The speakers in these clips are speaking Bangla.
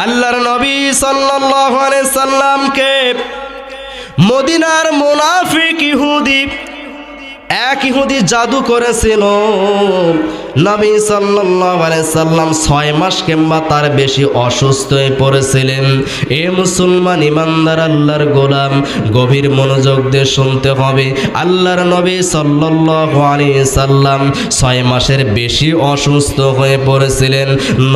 আল্লাহর নবী সাল্লাল্লাহু আলাইহি সাল্লামকে মদিনার মুনাফিক ইহুদি এক ইহুদি জাদু করেছিল। নবী সাল্লাল্লাহু আলাইহি সাল্লাম 6 মাস কিংবা তার বেশি অসুস্থ হয়ে পড়েছিলেন। এ মুসলমান ইমানদার আল্লাহর গোলাম, গভীর মনোযোগ দিয়ে শুনতে হবে। আল্লাহর নবী সাল্লাল্লাহু আলাইহি সাল্লাম 6 মাসের বেশি অসুস্থ হয়ে পড়েছিলেন।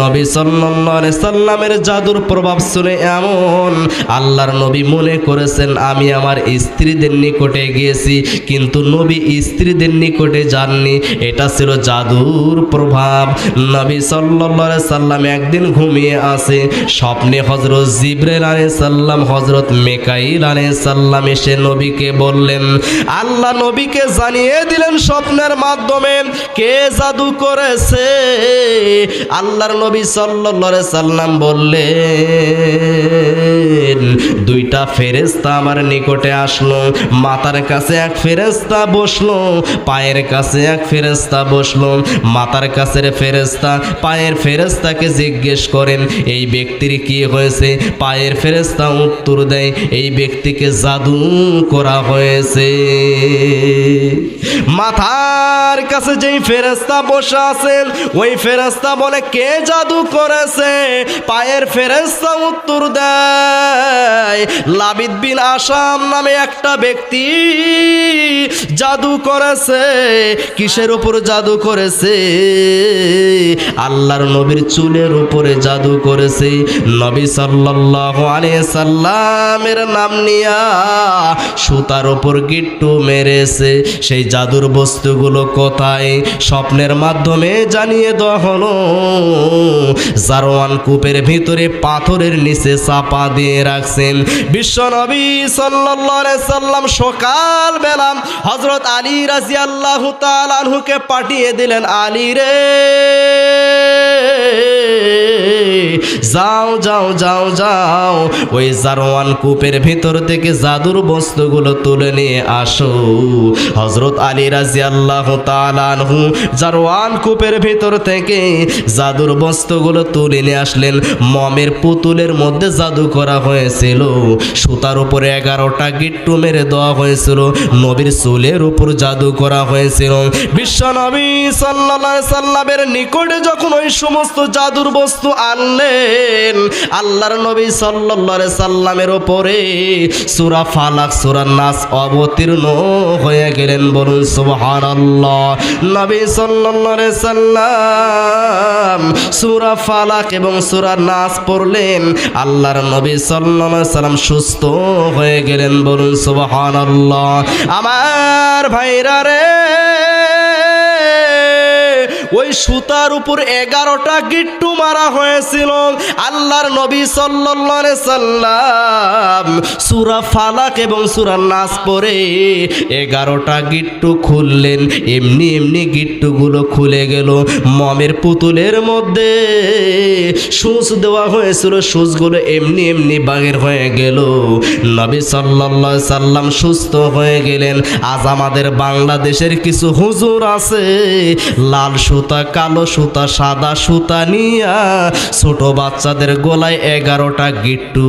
নবী সাল্লাল্লাহু আলাইহি সাল্লামের জাদুর প্রভাব শুনে এমন আল্লাহর নবী মনে করেছেন আমি আমার স্ত্রীদের নিকটে গিয়েছি, কিন্তু নবী স্ত্রীদের নিকটে যাননি। এটা ছিল জাদুর প্রভাব। নবী সাল্লাল্লাহু আলাইহি সাল্লাম একদিন ঘুমিয়ে আছে, স্বপ্নে হযরত জিবরাইল আলাইহিস সালাম হযরত মিকাইল আলাইহিস সালাম এসে নবীকে বললেন, আল্লাহ নবীকে জানিয়ে দিলেন স্বপ্নের মাধ্যমে কে জাদু করেছে। আল্লাহর নবী সাল্লাল্লাহু আলাইহি সাল্লাম বললেন, দুইটা ফেরেশতা আমার নিকটে আসলো। মাথার কাছে এক ফেরেশতা বসলো, পায়ের কাছে এক ফেরেশতা বসলো। মাথার কাছের ফেরেশতা পায়ের ফেরেশতাকে জিজ্ঞেস করেন এই ব্যক্তির কি হয়েছে। পায়ের ফেরেশতা উত্তর দেয় এই ব্যক্তিকে জাদু করা হয়েছে। মাথার কাছে যেই ফেরেশতা বসে আছেন ওই ফেরেশতা বলে কে জাদু করেছে। পায়ের ফেরেশতা উত্তর দেয় লাবিদ বিন আসাম নামে একটা ব্যক্তি জাদু করেছে। কিসের উপর জাদু করেছে? আল্লাহর নবীর চুলের উপরে জাদু করেছে। নবী সাল্লাল্লাহু আলাইহি সাল্লামের নাম নিয়া সুতার উপর গিট্টু মেরেছে। সেই জাদুর বস্তুগুলো কোথায়? স্বপ্নের মাধ্যমে জানিয়ে দেওয়া হলো জারওয়ান কূপের ভিতরে পাথরের নিচে চাপা দিয়ে রাখছেন। বিশ্ব নবী সাল্লাল্লাহু আলাইহি সাল্লাম সকাল বেলা হযরত আলী রাদিয়াল্লাহু তাআলা আনহুকে পাঠিয়ে দিলেন, আলী রে যাও যাও যাও যাও ওই জারওয়ান কূপের ভিতর থেকে জাদুর বস্তুগুলো তুলে নিয়ে আসো। হযরত আলী রাদিয়াল্লাহু তাআলা আনহু জারওয়ান কূপের ভিতর থেকে জাদুর বস্তুগুলো তুলে নিয়ে আসলেন। মমের পুতুলের মধ্যে জাদু করা হয়েছিল। সুতার উপরে 11টা গিট্টু মেরে দেওয়া হয়েছিল। নবীর চুলের উপর জাদু করা হয়েছিল। বিশ্ব নবী সাল্লাল্লাহু আলাইহি সাল্লামের নিকটে যখন ওই সমস্ত জাদুর বস্তু আনলেন, আল্লাহর নবী সাল্লাল্লাহু আলাইহি সাল্লামের উপরে সূরা ফালাক সূরা নাস অবতীর্ণ হয়ে গেলেন। বলুন সুবহানাল্লাহ। নবী সাল্লাল্লাহু আলাইহি সাল্লাম সূরা ফালাক এবং সূরা নাস পড়লেন। আল্লাহর নবী সাল্লাল্লাহু আলাইহি সাল্লাম সুস্থ হয়ে গেলেন। বলুন সুবহানাল্লাহ। আমার ভাইরা রে, ওই সুতার উপর 11টা গিট্টু মারা হয়েছিল। আল্লাহর নবী সাল্লাল্লাহু আলাইহি সাল্লাম সূরা ফালাক এবং সূরা নাস পড়ে 11টা গিট্টু খুললেন। এমনি এমনি গিট্টুগুলো খুলে গেল। মমের পুতুলের মধ্যে সূচ দেওয়া হয়েছিল, সূচগুলো এমনি এমনি বাগের হয়ে গেল। নবী সাল্লাল্লাহু আলাইহি সাল্লাম সুস্থ হয়ে গেলেন। আজ আমাদের বাংলাদেশের কিছু হুজুর আছে লাল সুতা, কালো সুতা, সাদা সুতা নিয়া ছোট বাচ্চাদের গলায় 11টা গিট্টু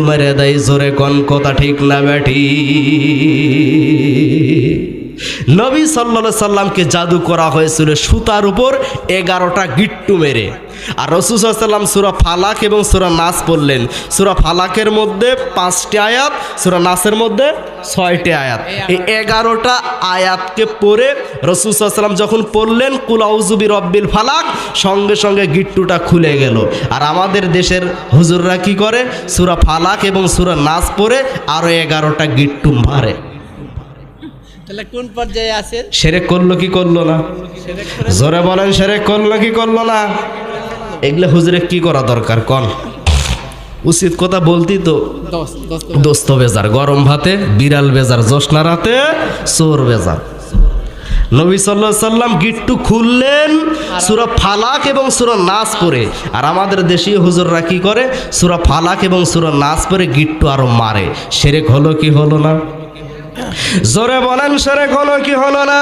মেরে দেয়। জোরে কোন কথা ঠিক না বেঠি? নবী সাল্লাল্লাহু আলাইহি সাল্লামকে জাদু করা হয়েছিল সুতার উপর 11টা গিট্টু মেরে। আর রাসূল সাল্লাল্লাহু আলাইহি সাল্লাম সূরা ফালাক এবং সূরা নাস পড়লেন। সূরা ফালাকের মধ্যে 5টি আয়াত, সূরা নাসের মধ্যে 6টি আয়াত। এই 11টা আয়াতকে পড়ে রাসূল সাল্লাল্লাহু আলাইহি সাল্লাম যখন পড়লেন কুল আউযু বিরব্বিল ফালাক, সঙ্গে সঙ্গে গিট্টুটা খুলে গেল। আর আমাদের দেশের হুজুররা কি করে? সূরা ফালাক এবং সূরা নাস পড়ে আরো 11টা গিট্টু মারে। তাহলে কোন পর্যায়ে আছেন? শিরক করলো কি করলো না? জোরে বলেন, শিরক করলো কি করলো না? এগুলো হুজুরে কি করা দরকার কোন? উচিত কথা বলতি তো দোস্ত বেজার, গরম ভাতে বিড়াল বেজার, জোসনা রাতে চোর বেজার। নবী সাল্লাল্লাহু আলাইহি সাল্লাম গিট্টু খুললেন সূরা ফালাক এবং সূরা নাস পড়ে। আর আমাদের দেশীয় হুজুররা কি করে? সূরা ফালাক এবং সূরা নাস পড়ে গিট্টু আরো মারে। শিরক হলো কি হলো না? জোরে বলেন, শিরক হলো কি হলো না?